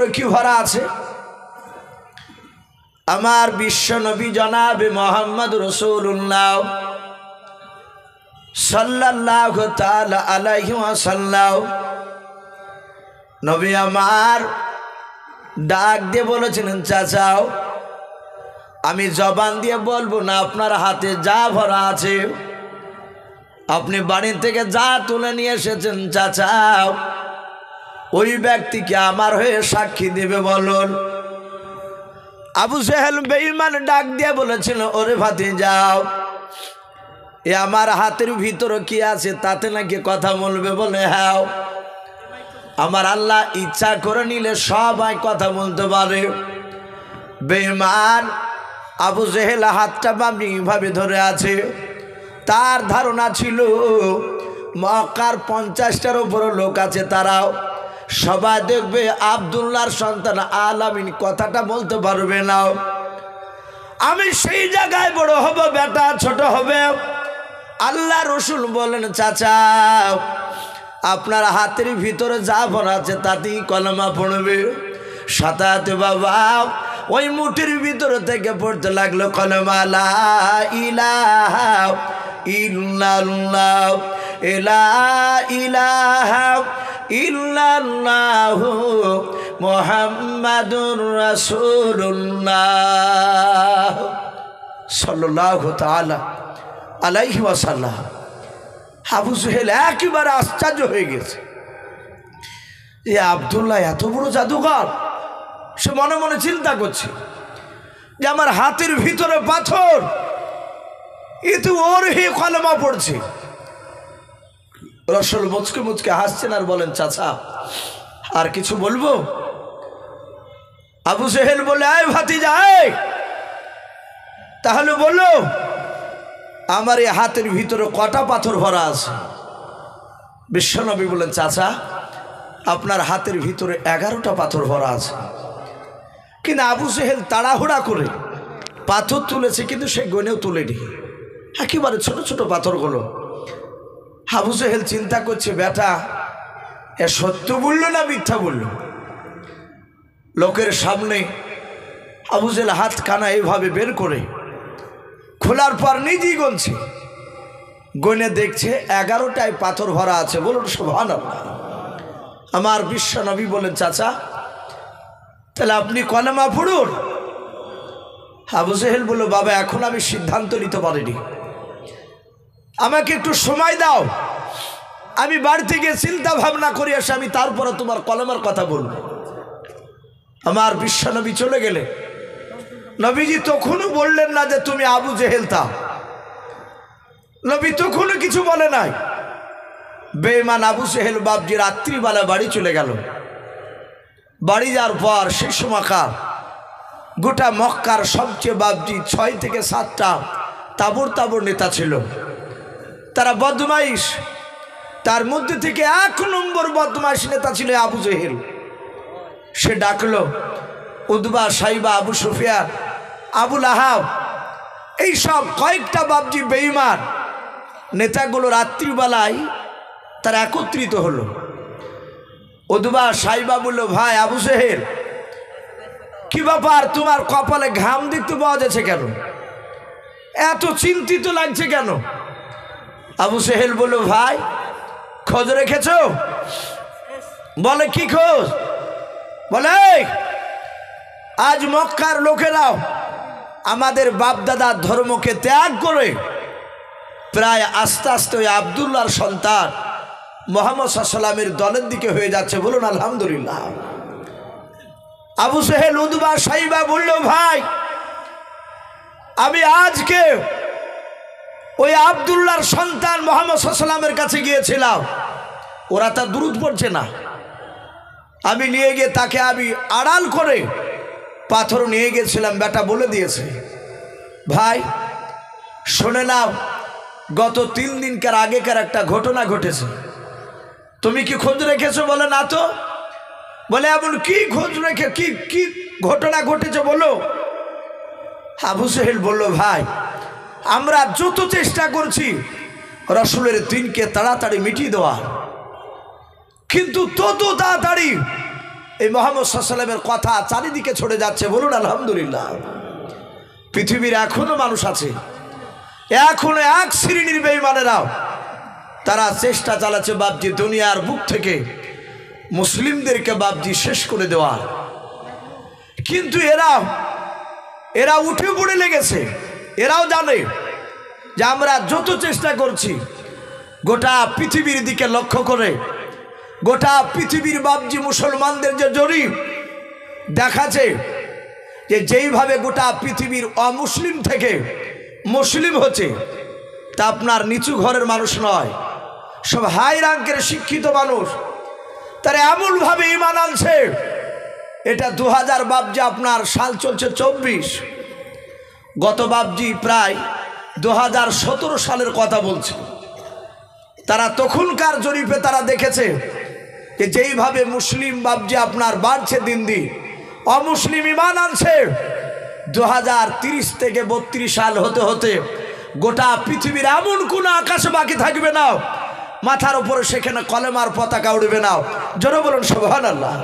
ভিতরে কি ভরা আছে? আমার বিশ্ব নবী জনাবে মোহাম্মদ রাসূলুল্লাহ সাল্লাল্লাহু তাআলা আলাইহি ওয়াসাল্লাম নবী আমার ডাক দিয়ে বলেছিলেন, চাচাও আমি জবান দিয়ে বলবো না, আপনার হাতে যা ভরা আছে, আপনি বাড়ি থেকে যা তুলে নিয়ে এসেছেন চাচাও, ওই ব্যক্তিকে আমার হয়ে সাক্ষী দেবে বলুন। আবু জেহেল বেঈমান ডাক দিয়ে বলেছিল, ওরে ভাতিজাও, এ আমার হাতের ভিতরে কি আছে তাতে নাকি কথা বলবে? বলে হ্যাঁ, আমার আল্লাহ ইচ্ছা করে নিলে সবাই কথা বলতে পারে। বেঈমান আবু জেহেল হাতটা বামনিভাবে ধরে আছে। তার ধারণা ছিল মক্কার 50টার উপর লোক আছে, তারাও সবাই দেখবে আব্দুল্লাহর সন্তান আলামিন কথাটা বলতে পারবে না। আমি সেই জায়গায় বড় হব, বেটা ছোট হবে। আল্লাহ রসুল বলেন, চাচা আপনার হাতের ভিতরে যা ভরা আছে তাতেই কলমা পড়বে। সাথে বাবা ওই মুঠির ভিতরে থেকে পড়তে লাগলো কলমা, লা ইলাহা ইল্লাল্লাহ লা ইলাহা ইল্লাল্লাহু মুহাম্মাদুর রাসূলুল্লাহ সাল্লাল্লাহু তাআলা আলাইহি ওয়াসাল্লাম। আবু জেহেল একেবারে আশ্চর্য হয়ে গেছে, এ আব্দুল্লাহ এত বড় জাদুকর। সে মনে মনে চিন্তা করছে যে আমার হাতের ভিতরে পাথর, এ তো ওর হে কলমা পড়ছে। রাসূল মুচকে মুচকে হাসছেন আর বলেন, চাচা আর কিছু বলবো? আবু জেহেল বলে, আয় ভাতিজা আয়, তাহলে বলো আমার এই হাতের ভিতরে কটা পাথর ভরা আছে? বিশ্বনবী বলেন, চাচা আপনার হাতের ভিতরে 11টা পাথর ভরা আছে। কিন্তু আবু জেহেল তাড়াহুড়া করে পাথর তুলেছে, কিন্তু সে গনেও তুলেনি, একেবারে ছোট ছোট পাথরগুলো। আবু জেহেল চিন্তা করছে, বেটা এ সত্য বলল না মিথ্যা বলল? লোকের সামনে আবু জেহেল হাত কানা এইভাবে বের করে খোলার পর নিজেই গুনছে, গনে দেখছে 11টায় পাথর ভরা আছে। বলুন সুবহানাল্লাহ। আমার বিশ্ব নবী বলেন, চাচা তাহলে আপনি কলেমা পড়ুন। আবু জেহেল বলল, বাবা এখন আমি সিদ্ধান্ত নিতে পারিনি, আমাকে একটু সময় দাও, আমি বাড়ি থেকে চিন্তা ভাবনা করে এসে আমি তারপরে তোমার কলেমার কথা বলবো। আমার বিশ্ব নবী চলে গেলে নবীজি তখনও বললেন না যে তুমি আবু জেহেল তা, নবী তখনও কিছু বলে নাই। বেঈমান আবু জেহেল বাপজি রাত্রিবেলা বাড়ি চলে গেল। বাড়ি যাওয়ার পর সেই সময়কার গোটা মক্কার সবচেয়ে বাপজি 6 থেকে 7টা তাবর তাবর নেতা ছিল, তারা বদমাইশ। তার মধ্যে থেকে 1 নম্বর বদমাইশ নেতা ছিল আবু জেহেল। সে ডাকলো উতবা, সাইবা, আবু সুফিয়ান, আবু লাহাব, এইসব কয়েকটা বাপজি বেঈমান নেতাগুলো রাত্রিবেলায় তারা একত্রিত হলো। উতবা সাইবা বলল, ভাই আবু জেহেল কি ব্যাপার, তোমার কপালে ঘাম দেখতে পাওয়া যাচ্ছে কেন, এত চিন্তিত লাগছে কেন? আবু জেহেল বলল, ভাই খোঁজ রেখেছ? বলে কি খোঁজ? বলে আজ মক্কার লোকেরাও আমাদের বাপদাদার ধর্মকে ত্যাগ করে প্রায় আস্তে আস্তে ওই আব্দুল্লাহর সন্তান মুহাম্মদ সাল্লাল্লাহু আলাইহি ওয়াসাল্লামের দলের দিকে হয়ে যাচ্ছে। বলুন আলহামদুলিল্লাহ। আবু জেহেল উতবা সাইবা বলল, ভাই আমি আজকে ওই আব্দুল্লাহর সন্তান মুহাম্মদ সাল্লাল্লাহু আলাইহি ওয়াসাল্লামের কাছে গিয়েছিলাম, ওরা তা দুরূদ পড়ছে না, আমি নিয়ে গিয়ে তাকে আমি আড়াল করে পাথর নিয়ে গেছিলাম, বেটা বলে দিয়েছে। ভাই শুনে নাও, গত 3 দিনকার আগেকার একটা ঘটনা ঘটেছে, তুমি কি খোঁজ রেখেছো? বলে না তো। বলে এমন কি খোঁজ রেখে কি কি ঘটনা ঘটেছে বলো। আবু জেহেল বলল, ভাই আমরা যত চেষ্টা করছি রাসূলের দিনকে তাড়াতাড়ি মিটিয়ে দেওয়া, কিন্তু তত তাড়াতাড়ি এই মুহাম্মদ সাল্লাল্লাহু আলাইহি ওয়াসাল্লামের কথা চারিদিকে ছড়ে যাচ্ছে, বলুন আলহামদুলিল্লাহ। পৃথিবীর এখনো মানুষ আছে, এখনো এক শ্রেণীর বেঈমানেরা তারা চেষ্টা চালাচ্ছে বাপজি দুনিয়ার বুক থেকে মুসলিমদেরকে বাপজি শেষ করে দেওয়ার। কিন্তু এরা উঠে পড়ে লেগেছে। এরাও জানে যে আমরা যত চেষ্টা করছি গোটা পৃথিবীর দিকে লক্ষ্য করে, গোটা পৃথিবীর বাপজি মুসলমানদের যে জরিপ দেখাচ্ছে যে যেইভাবে গোটা পৃথিবীর অমুসলিম থেকে মুসলিম হচ্ছে, তা আপনার নিচু ঘরের মানুষ নয়, সব হাই র্যাঙ্কের শিক্ষিত মানুষ। তারা এমনভাবে ঈমান আনছে, এটা 2000 বাপজি আপনার সাল চলছে 24, গত বাপজি প্রায় 2017 সালের কথা বলছে। তারা তখনকার জরিপে তারা দেখেছে যে যেইভাবে মুসলিম বাপজি আপনার বাড়ছে দিন দিন, অমুসলিম ঈমান আনছে। 2030 থেকে 32 সাল হতে হতে গোটা পৃথিবীর এমন কোনো আকাশে বাকি থাকবে না মাথার উপরে সেখানে কলেমার পতাকা উড়বে না। জোরে বলুন সুবহানাল্লাহ।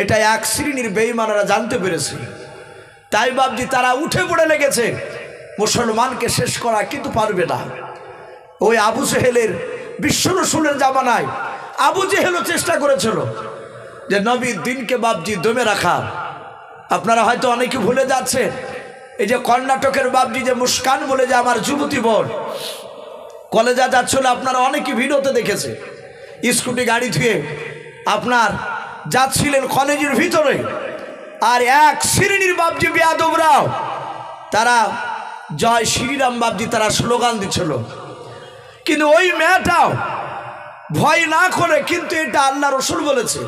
এটা এক শ্রেণীর বেঈমানরা জানতে পেরেছে, তাই বাপজি তারা উঠে পড়ে লেগেছে মুসলমানকে শেষ করা, কিন্তু পারবে না। ওই আবু জেহেলের বিশ্ব রসুলের জামানায় আবু জেহেলও চেষ্টা করেছিল যে নবীর দিনকে বাপজি দমে রাখার। আপনারা হয়তো অনেকে ভুলে যাচ্ছেন, এই যে কর্ণাটকের বাপজি যে মুস্কান বলে যে আমার যুবতী বোন কলেজে যাচ্ছিল, আপনারা অনেকে ভিডিওতে দেখেছে, স্কুটি গাড়ি ধুয়ে আপনার যাচ্ছিলেন কলেজের ভিতরে, আর এক শ্রেণীর বাপজি বেয়াদবরাও তারা জয় শ্রীরাম বাপজি তারা স্লোগান দিচ্ছিল। কিন্তু ওই মেয়েটাও ভয় না করে, কিন্তু এটা আল্লাহ রসুল বলেছে,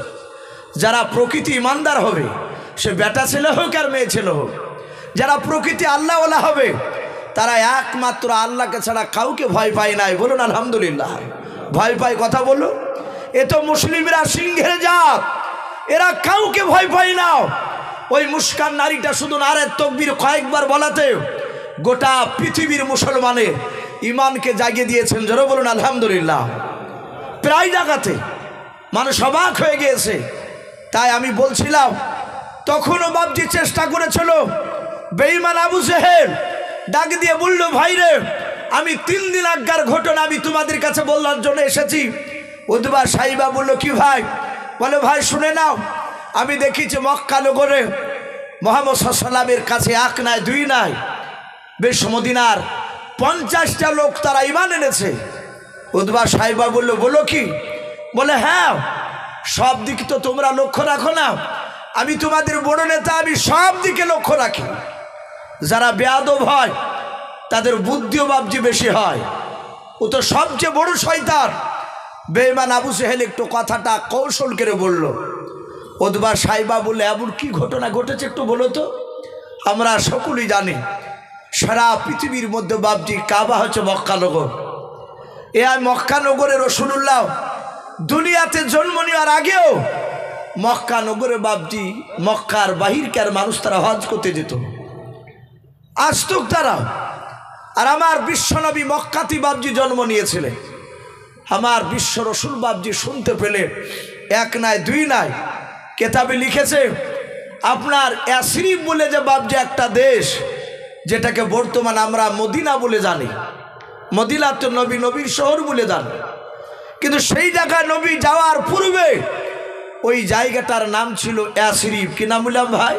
যারা প্রকৃতি ইমানদার হবে, সে বেটা ছেলে হোক আর মেয়ে ছেলে হোক, যারা প্রকৃতি আল্লাহওয়ালা হবে তারা একমাত্র আল্লাহকে ছাড়া কাউকে ভয় পায় নাই। বলুন আলহামদুলিল্লাহ। ভয় পায় কথা বলো, এ তো মুসলিমরা সিংহের জাত, এরা কাউকে ভয় পায় না। ওই মুস্কান নারীটা শুধু নারের তকবীর কয়েকবার বলাতে গোটা পৃথিবীর মুসলমানের ইমানকে জাগিয়ে দিয়েছেন। জোরে বলুন আলহামদুলিল্লাহ। প্রায় জায়গাতে মানুষ অবাক হয়ে গিয়েছে। তাই আমি বলছিলাম, তখনও বাপজি চেষ্টা করেছিল। বেঈমান আবু জেহেল ডাক দিয়ে বলল, ভাই রে, আমি 3 দিন আগের ঘটনা আমি তোমাদের কাছে বলার জন্য এসেছি। উতবা সাহিবা বলল, কি ভাই? বলে, ভাই শুনে নাও, আমি দেখেছি মক্কা নগরে মুহাম্মদ সাল্লাল্লাহু আলাইহি ওয়াসাল্লামের কাছে 1 নয় 2 নয়, বেশ মদিনার 50টা লোক তারা ঈমান এনেছে। উতবা সাহিবা বলল, বলো কি? বলে, হ্যাঁ, সব দিক তো তোমরা লক্ষ্য রাখো না, আমি তোমাদের বড় নেতা, আমি সব দিকে লক্ষ্য রাখি। যারা বেয়াদব হয় তাদের বুদ্ধিও বাপজি বেশি হয়, ও তো সবচেয়ে বড় শয়তান। বেঈমান আবু জেহেল একটু কথাটা কৌশল করে বলল। উতবা সাহিবা বললে, এমন কি ঘটনা ঘটেছে একটু বলো তো। আমরা সকলেই জানি সারা পৃথিবীর মধ্যে বাপজি কাবা হচ্ছে মক্কানগর। এ মক্কানগরে রাসূলুল্লাহ দুনিয়াতে জন্ম নেওয়ার আগেও মক্কানগরে বাপজি মক্কার বাহিরকার মানুষ তারা হজ করতে যেত, আসতুক তারা। আর আমার বিশ্বনবী মক্কাতি বাপজি জন্ম নিয়েছিলেন। আমার বিশ্ব রসুল বাপজি শুনতে পেলে 1 নয় 2 নয়, কেতাবে লিখেছে আপনার ইয়াসরিব বলে যে বাপজি একটা দেশ, যেটাকে বর্তমান আমরা মদিনা বলে জানি, মদিনা তো নবীর শহর বলে জানি, কিন্তু সেই জায়গায় নবী যাওয়ার পূর্বে ওই জায়গাটার নাম ছিল ইয়াসরিব। কি নাম বললাম ভাই?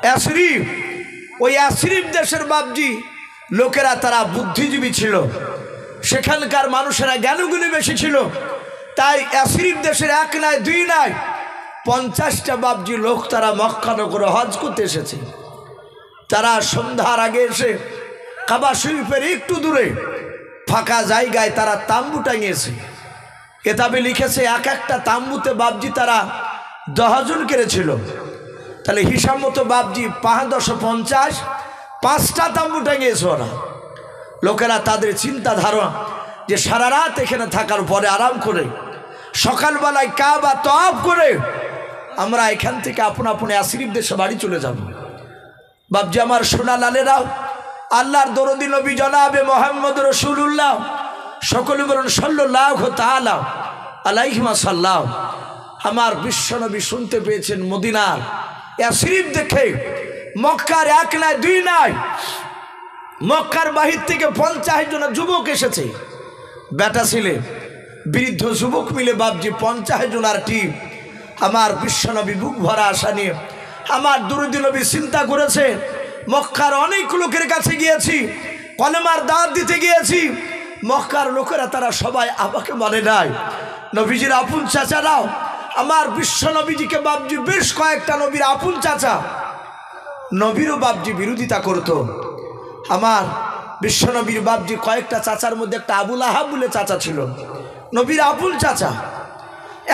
ইয়াসরিব। ওই ইয়াসরিব দেশের বাপজি লোকেরা তারা বুদ্ধিজীবী ছিল, সেখানকার মানুষেরা জ্ঞানগুলি বেশি ছিল। তাই ইয়াসরিব দেশের 1 নয় 2 নয় 50টা বাপজি লোক তারা মক্কা নগরে হজ করতে এসেছে। তারা সন্ধ্যার আগে এসে কাবা শরীফের একটু দূরে ফাঁকা জায়গায় তারা তাম্বু টাঙিয়েছে। কেতাবে লিখেছে এক একটা তাম্বুতে বাপজি তারা 10 জন করেছিল। তাহলে হিসাব মতো বাপজি 5-10-50 5টা তাম্বু টাঙিয়েছে ওরা। লোকেরা তাদের চিন্তা ধারণা যে সারা রাত এখানে থাকার পরে আরাম করে সকালবেলায় কাবা তওয়াফ করে আমরা এখান থেকে আপন আপন ইয়াসরিব দেশে বাড়ি চলে যাব। বাপজি আমার সোনা লালেরাও, আল্লাহর দরদি নবী জনাবে মুহাম্মদ রাসূলুল্লাহ, সকলে বলুন সাল্লাল্লাহু তাআলা আলাইহি ওয়াসাল্লাম। আমার বিশ্বনবী শুনতে পেয়েছেন মদিনার ইয়াসরিব দেখে, মক্কার এক নাই দুই নাই, মক্কার বাহির থেকে 50 জন যুবক এসেছে, বেটা ছেলে বৃদ্ধ যুবক মিলে বাপজি 50 জনার টিম। আমার বিশ্বনবী বুক ভরা আশা নিয়ে আমার দুরূদ নবী চিন্তা করেছে, মক্কার অনেক লোকের কাছে গিয়েছি, কলেমার দাওয়াত দিতে গিয়েছি, মক্কার লোকেরা তারা সবাই আমাকে মানে নাই। নবীজির আপন চাচারাও আমার বিশ্বনবীজিকে বাপজি বেশ কয়েকটা নবীর আপন চাচা নবীরও বাপজি বিরোধিতা করত। আমার বিশ্বনবীর বাপজি কয়েকটা চাচার মধ্যে একটা আবুল আহাব বলে চাচা ছিল, নবীর আপন চাচা,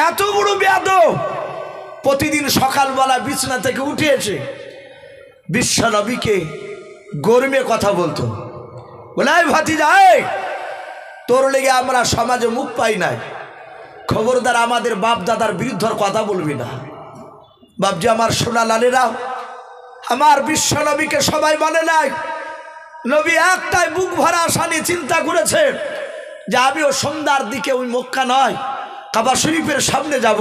এত বড় বেয়াদব। প্রতিদিন সকালবেলা বিছনা থেকে উঠে এসে বিশ্বনবীকে গরমে কথা বলতো, বলে ভাতিজা, তোর লেগে আমরা সমাজে মুখ পাই নাই, খবরদার আমাদের বাপ দাদার বিরুদ্ধে কথা বলবি না। বাপজি আমার সোনা লালেরা আমার বিশ্বনবীকে সবাই বলে নাই। নবী একটাই বুক ভরা আশা নিয়ে চিন্তা করেছে যে আমিও সন্ধ্যার দিকে ওই মক্কা নয় কাবা শরীফের সামনে যাব,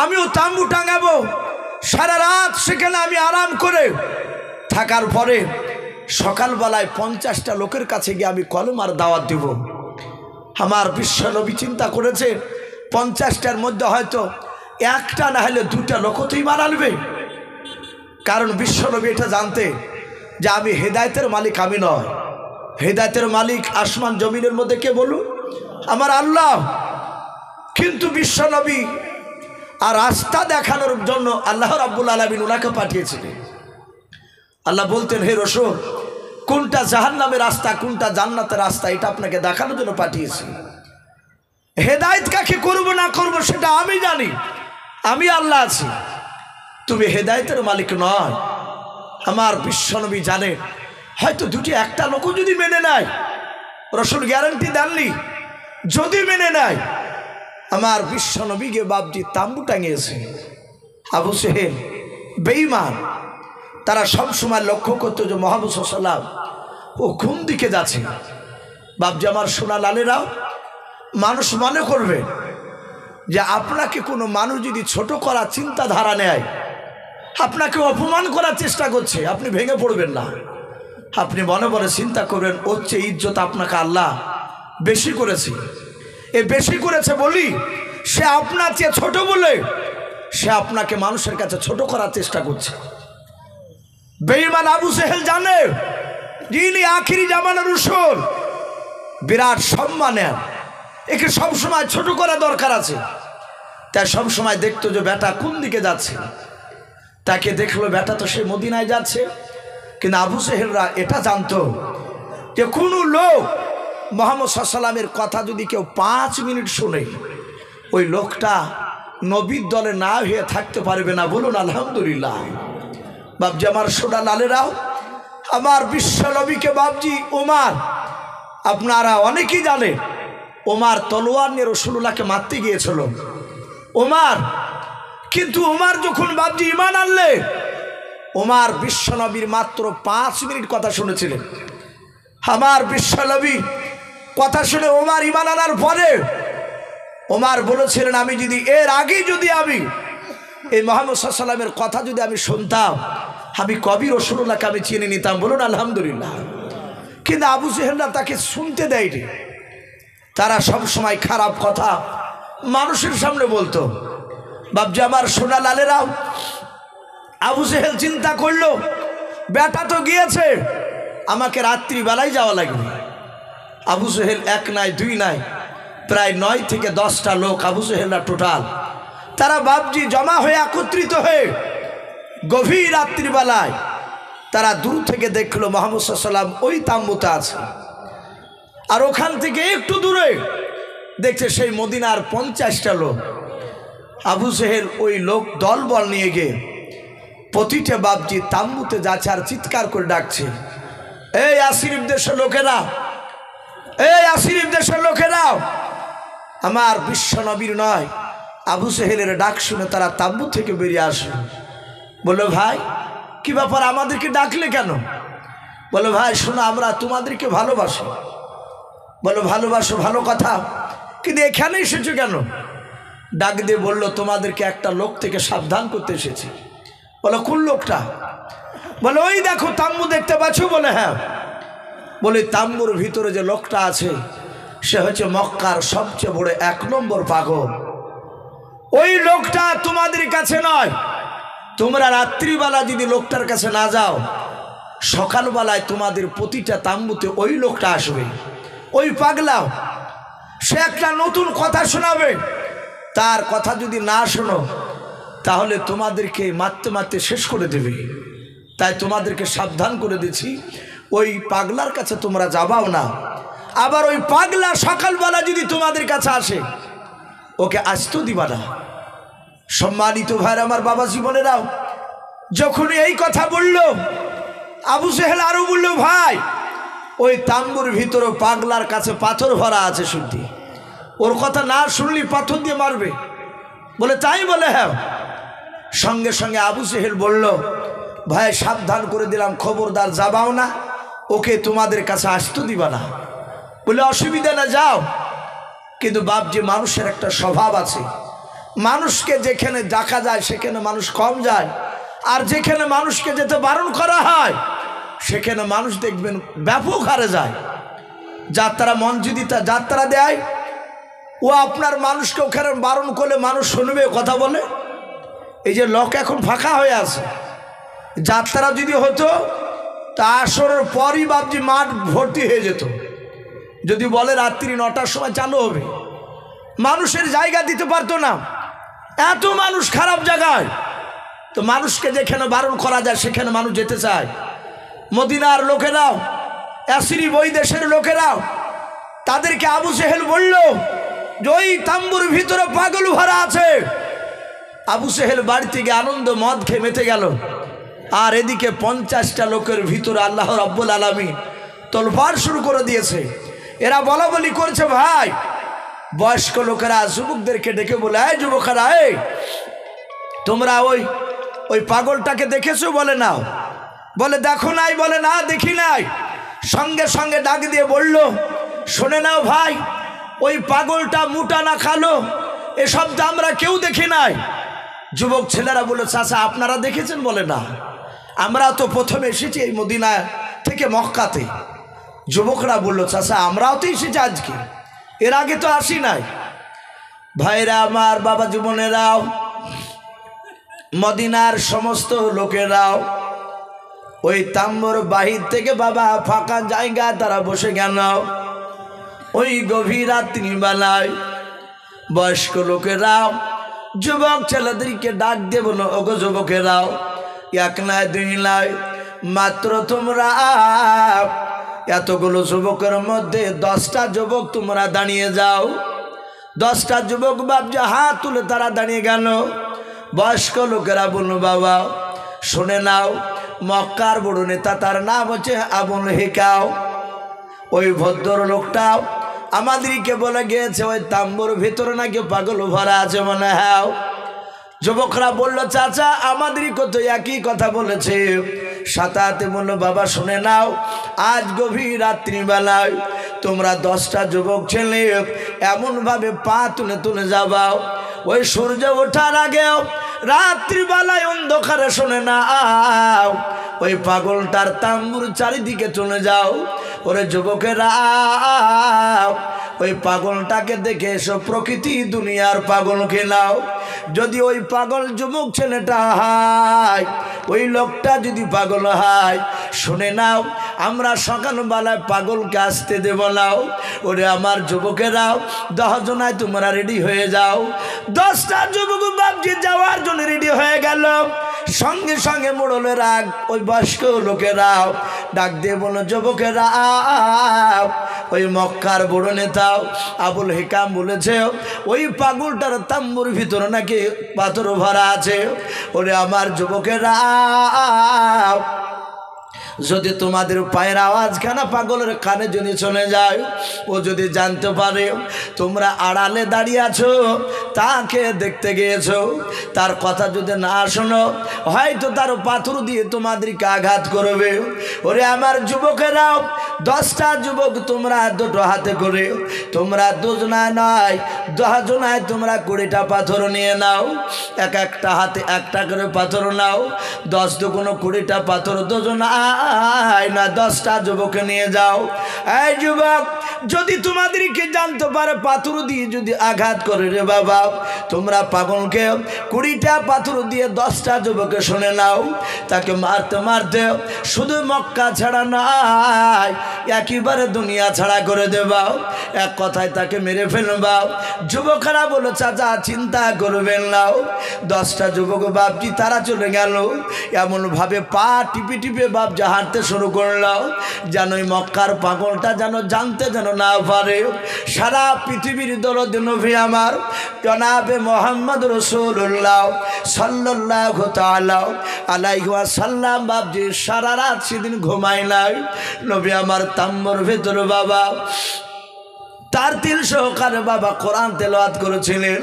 আমিও তাম্বু টাঙাবো, সারা রাত সেখানে আমি আরাম করে থাকার পরে সকালবেলায় 50টা লোকের কাছে গিয়ে আমি কলেমার দাওয়াত দেব। আমার বিশ্বনবী চিন্তা করেছে 50টার মধ্যে হয়তো একটা না হলে 2টা লোকতেই মারালবে, কারণ বিশ্বনবী এটা জানতে যে আমি হেদায়েতের মালিক আমি নয়, হেদায়েতের মালিক আসমান জমিনের মধ্যে কে বলুন? আমার আল্লাহ। কিন্তু বিশ্বনবী আর রাস্তা দেখানোর জন্য আল্লাহ রাব্বুল আলামিন ওনাকে পাঠিয়েছিলেন। আল্লাহ বলতেন, হে রাসূল, কোনটা জাহান্নামের রাস্তা কোনটা জান্নাতের রাস্তা এটা আপনাকে দেখানোর জন্য পাঠিয়েছি। হেদায়েত কাকে করব না করব সেটা আমি জানি, আমি আল্লাহ আছি, তুমি হেদায়েতের মালিক নয়। আমার বিশ্বনবী জানে হয়তো 2টি একটা লোকও যদি মেনে নেয়, রাসূল গ্যারান্টি দেননি, যদি মেনে নেয় আমার বিশ্বনবীকে বাপজি তাম্বু টাঙিয়েছে। আবু সেহেল বেঈমান, তারা সবসময় লক্ষ্য করতো যে মুহাম্মদ সাল্লাল্লাহু আলাইহি ওয়াসাল্লাম ও কোন দিকে যাচ্ছে। বাপজি আমার সোনা লালেরাও, মানুষ মনে করবে যে আপনাকে কোনো মানুষ যদি ছোট করার চিন্তাধারা নেয়, আপনাকে অপমান করার চেষ্টা করছে, আপনি ভেঙে পড়বেন না। আপনি মনে মনে চিন্তা করবেন ওর চেয়ে ইজ্জত আপনাকে আল্লাহ বেশি করেছে, এ বেশি করেছে বলি সে আপনার চেয়ে ছোট বলে সে আপনাকে মানুষের কাছে ছোট করার চেষ্টা করছে। বেঈমান আবু সেহেল জানে যিনি আখিরি জামানার রাসূল, বিরাট সম্মানের, একে সবসময় ছোট করা দরকার আছে। তাই সবসময় দেখতো যে বেটা কোন দিকে যাচ্ছে, তাকে দেখলো বেটা তো সে মদিনায় যাচ্ছে। কিন্তু আবু সেহেলরা এটা জানতো যে কোনো লোক মুহাম্মদ সাল্লাল্লাহু আলাইহি ওয়াসাল্লামের কথা যদি কেউ 5 মিনিট শুনে, ওই লোকটা নবীর দলে না হয়ে থাকতে পারবে না। বলুন আলহামদুলিল্লাহ। বাপজি আমার সোনা লালেরাও, আমার বিশ্ব নবীকে বাপজি ওমর, আপনারা অনেকেই জানেন ওমর তলোয়ার নিয়ে রাসূলুল্লাহকে মারতে গিয়েছিল ওমর। কিন্তু ওমর যখন বাপজি ঈমান আনলে, ওমর বিশ্ব নবীর মাত্র 5 মিনিট কথা শুনেছিলেন। আমার বিশ্ব নবী কথা শুনে ওমর ঈমান আনার পরে ওমর বলেছিলেন, আমি যদি এর আগে যদি আমি এই মুহাম্মদ সাল্লাল্লাহু আলাইহি ওয়াসাল্লামের কথা যদি আমি শুনতাম, আমি কবি রাসূলুল্লাহকে আমি চিনে নিতাম। বলুন আলহামদুলিল্লাহ। কিন্তু আবু জেহেলরা তাকে শুনতে দেয়নি, তারা সব সময় খারাপ কথা মানুষের সামনে বলতো। বাপজি আমার সোনা লালেরাও, আবু জেহেল চিন্তা করলো বেটা তো গিয়েছে, আমাকে রাত্রিবেলায় যাওয়া লাগবে। আবু জেহেল 1 নাই 2 নাই, প্রায় 9 থেকে 10টা লোক আবু জেহেলরা টোটাল, তারা বাপজি জমা হয়ে একত্রিত হয়ে গভীর রাত্রিবেলায় তারা দূর থেকে দেখলো মুহাম্মদ সাল্লাল্লাহু আলাইহি ওয়াসাল্লাম ওই তাম্বুতে আছে। আর ওখান থেকে একটু দূরে দেখছে সেই মদিনার 50টা লোক। আবু জেহেল ওই লোক দলবল নিয়ে গিয়ে প্রতিটা বাপজি তাম্বুতে যাচ্ছে আর চিৎকার করে ডাকছে, এই আসিরিফ দেশের লোকেরা, এই আসিরিফ দেশের লোকেরা। আমার বিশ্ব নবীর নয় আবু জেহেলের ডাক শুনে তারা তাম্বু থেকে বেরিয়ে আসে। বললো ভাই কি ব্যাপার, আমাদেরকে ডাকলে কেন? বলো ভাই শোনো, আমরা তোমাদেরকে ভালোবাসি। বলো ভালোবাসো, ভালো কথা, কিন্তু এখানে এসেছো কেন? ডাক দিয়ে বলল, তোমাদেরকে একটা লোক থেকে সাবধান করতে এসেছি। বলো, কোন লোকটা? বলে, ওই দেখো তাম্বু দেখতে পাচ্ছ? বলে, হ্যাঁ। বলে, তাম্বুর ভিতরে যে লোকটা আছে সে হচ্ছে মক্কার সবচেয়ে বড় 1 নম্বর পাগল। ওই লোকটা তোমাদের কাছে নয়। তোমরা রাত্রিবেলা যদি লোকটার কাছে না যাও, সকালবেলায় তোমাদের প্রতিটা তাম্বুতে ওই লোকটা আসবে। ওই পাগলা, সে একটা নতুন কথা শোনাবে। তার কথা যদি না শোনো তাহলে তোমাদেরকে মারতে মারতে শেষ করে দেবে। তাই তোমাদেরকে সাবধান করে দিচ্ছি, ওই পাগলার কাছে তোমরা যাবাও না। আবার ওই পাগলা সকালবেলা যদি তোমাদের কাছে আসে, ওকে আসতেও দিবা না। সম্মানিত ভাইরা আমার, বাবা জীবনেরাও, যখন এই কথা বলল, আবু জেহেল আরো বলল, ভাই ওই তাম্বুর ভিতরে পাগলার কাছে পাথর ভরা আছে, শুদ্ধি ওর কথা না শুনলি পাথর দিয়ে মারবে। বলে, তাই? বলে, হ্যাঁ। সঙ্গে সঙ্গে আবু জেহেল বলল, ভাই সাবধান করে দিলাম, খবরদার যাবাও না, ওকে তোমাদের কাছে আসতে দিবা না। বলে, অসুবিধা না, যাও। কিন্তু বাপজি, মানুষের একটা স্বভাব আছে, মানুষকে যেখানে ডাকা যায় সেখানে মানুষ কম যায়, আর যেখানে মানুষকে যেতে বারণ করা হয় সেখানে মানুষ দেখবেন ব্যাপক হারে যায়। যাত্রা মঞ্জুদিতা যাত্রা দেয়, ও আপনার মানুষকে ওখানে বারণ করলে মানুষ শুনবে, কথা বলে। এই যে লোক এখন ফাঁকা হয়ে আছে, যাত্রা যদি হতো তা আসরের পরই বাপজি মাঠ ভর্তি হয়ে যেত। যদি বলে রাত্রি 9টার সময় চালু হবে, মানুষের জায়গা দিতে পারতো না, এত মানুষ খারাপ জায়গায়। তো মানুষকে যেখানে বারণ করা যায় সেখানে মানুষ যেতে চায়। মদিনার লোকেরাও, এসরি ওই দেশের লোকেরাও, তাদেরকে আবু জেহেল বলল যে ওই তাম্বুর ভিতরে পাগল ভরা আছে। আবু জেহেল বাড়ি থেকে আনন্দ মদ খেয়ে মেতে গেল, আর এদিকে 50টা লোকের ভিতরে আল্লাহ রাব্বুল আলামিন তোলপাড় শুরু করে দিয়েছে। এরা বলা বলি করছে, ভাই বয়স্ক লোকেরা যুবকদেরকে ডেকে বলে, এই যুবকেরা, এই তোমরা ওই পাগলটাকে দেখেছো? বলে, না। বলে, দেখো নাই? বলে, না দেখি নাই। সঙ্গে সঙ্গে ডাক দিয়ে বলল, শুনে নাও ভাই, ওই পাগলটা মোটা না খালো এসব তো আমরা কেউ দেখি নাই। যুবক ছেলেরা বলে, চাচা আপনারা দেখেছেন? বলে, না, আমরা তো প্রথমে এসেছি এই মদিনা থেকে মক্কাতে। যুবকরা বলল, চাচা আমরাও তো এসেছি আজকে, এর আগে তো আসি নাই। ভাইরা আমার, বাবা জীবনেরাও, মদিনার সমস্ত লোকেরাও ওই তাম্বুর বাহির থেকে বাবা ফাঁকা জায়গা তারা বসে গেল। ওই গভীর রাত্রিবেলায় বয়স্ক লোকেরাও যুবক ছেলেদেরকে ডাক দিয়ে বলল, ওগো যুবকেরাও, 1 নয় 2 নয়, মাত্র তোমরা এতগুলো যুবকের মধ্যে 10টা যুবক তোমরা দাঁড়িয়ে যাও। 10টা যুবক বাপজি হাত তুলে তারা দাঁড়িয়ে গেল। বয়স্ক লোকেরা বলল, বাবা শুনে নাও, মক্কার বড় নেতা, তার নাম হচ্ছে আবুল হিকাম। ওই ভদ্র লোকটাও আমাদেরকে বলে গিয়েছে ওই তাম্বুর ভিতরে নাকি পাগল ভরা আছে। মনে হয় যুবকরা বলল, চাচা আমাদেরকে তো একই কথা বলেছে। সাথে বলল, বাবা শুনে নাও, আজ গভীর রাত্রিবেলায় তোমরা 10টা যুবক ছেলে এমনভাবে পা তুলে তুলে যাবাও, ওই সূর্য ওঠার আগেও রাত্রিবেলায় অন্ধকারে শুনে নাও, ওই পাগলটার তাম্বুর চারিদিকে চলে যাও। ওরে যুবকেরা, ওই পাগলটাকে দেখে এসো, প্রকৃতি দুনিয়ার পাগলকে নাও। যদি ওই পাগল যুবক ছেলেটা হয়, ওই লোকটা যদি পাগল হয়, শুনে নাও, আমরা সকালবেলায় পাগলকে আসতে দেব নাও। ওরে আমার যুবকেরাও, 10 জনায় তোমরা রেডি হয়ে যাও। 10টা যুবক বাপজি যাওয়ার জন্য রেডি হয়ে গেল। সঙ্গে সঙ্গে মোড়লের রাগ ওই বয়স্ক লোকেরাও ডাক দিয়ে বলল, যুবকেরা, ওই মক্কার বড় নেতা আবুল হিকাম বলেছে ওই পাগলটার তাম্বুর ভিতরে নাকি পাথর ভরা আছে। ওরে আমার যুবকেরা, যদি তোমাদের পায়ের আওয়াজখানা পাগলের কানে যদি চলে যায়, ও যদি জানতে পারে তোমরা আড়ালে দাঁড়িয়ে আছো, তাকে দেখতে গিয়েছো, তার কথা যদি না শোনো, হয়তো তার পাথর দিয়ে তোমাদেরকে আঘাত করবে। ওরে আমার যুবকেরা, 10টা যুবক তোমরা দুটো হাতে করে, তোমরা দুজনা নয় 10 জনায় তোমরা 20টা পাথর নিয়ে নাও, এক একটা হাতে একটা করে পাথর নাও। 10 দুগুণ 20টা পাথর দুজনায় না 10টা যুবক নিয়ে যাও। এই যুবক, যদি তোমাদেরকে জানতে পারে পাথর দিয়ে যদি আঘাত করে রে বাবা, তোমরা পাগলকে 20টা পাথর দিয়ে 10টা যুবকে শুনে নাও, তাকে মারতে মারতে শুধু মক্কা ছাড়া নয় একেবারে দুনিয়া ছাড়া করে দেবা, এক কথায় তাকে মেরে ফেলবা। যুবকেরা বলো চাচা চিন্তা করবেন না। 10টা যুবক বাপজি তারা চলে গেল, এমনভাবে পা টিপে টিপে বাপজি হাঁটতে শুরু করলো যেন ওই মক্কার পাগলটা যেন জানতে যেন না পারে। সারা পৃথিবীর দরদ নবী আমার জনাবে মোহাম্মদ রাসূলুল্লাহ সাল্লাল্লাহু তাআলা আলাইহি ওয়াসাল্লাম বাপজি সারা রাত সেদিন ঘুমায় নাই। নবী আমার তাম্বুর ভেতর বাবা তার দিল সহকারে বাবা কোরআন তেলাওয়াত করেছিলেন।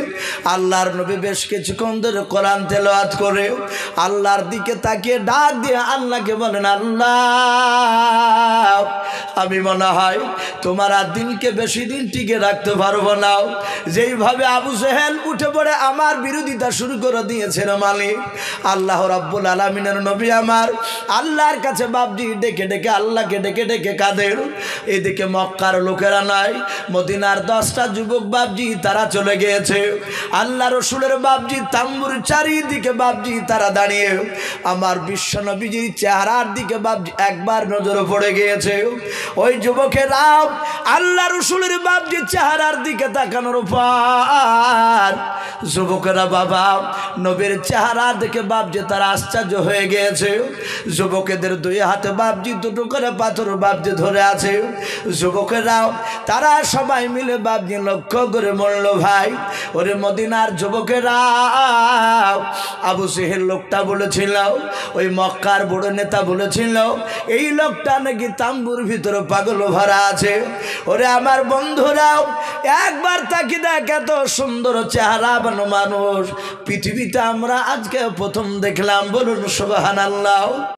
আল্লাহর নবী বেশ কিছুক্ষণ ধরে কোরআন তেলাওয়াত করে আল্লাহর দিকে তাকিয়ে ডাক দিয়ে আল্লাহকে বলেন, আল্লাহ আমি মনে হয় তোমার আর দিনকে বেশি দিন টিকে রাখতে পারবো না। যেইভাবে আবু জেহেল উঠে পড়ে আমার বিরোধিতা শুরু করে দিয়েছে রে মালিক, আল্লাহ রাব্বুল আলামিনের নবী আমার আল্লাহর কাছে বাপজি ডেকে ডেকে আল্লাহকে ডেকে ডেকে কাঁদেন। এদিকে মক্কার লোকেরা নাই, মদিনার 10টা যুবক বাপজি তারা চলে গিয়েছে। আল্লাহ রসুলের বাপজি তাম্বুর চারিদিকে বাপজি তারা দাঁড়িয়ে আমার বিশ্ব নবীজির চেহারার দিকে বাপজি একবার নজরে পড়ে গিয়েছে। ওই যুবকেরা আল্লাহ রসুলের বাপজি চেহারার দিকে তাকানোর পর যুবকেরা বাবা নবীর চেহারা দেখে বাপজি তারা আশ্চর্য হয়ে গিয়েছে। যুবকেদের 2 হাতে বাপজি 2টো করে পাথর বাপজি ধরে আছে। যুবকেরা তারা সবাই মিলে বাপজি লক্ষ্য করে মরল ভাই। ওরে মদিনার যুবকেরা, আবু জেহেল লোকটা বলেছিল, ওই মক্কার বড় নেতা বলেছিল এই লোকটা নাকি তাম্বুর ভিতরে পাগল ভরা আছে। ওরে আমার বন্ধুরাও একবার তাকে দেখ, এত সুন্দর চেহারা বানো মানুষ পৃথিবীতে আমরা আজকে প্রথম দেখলাম। বলুন সুবহানাল্লাহ।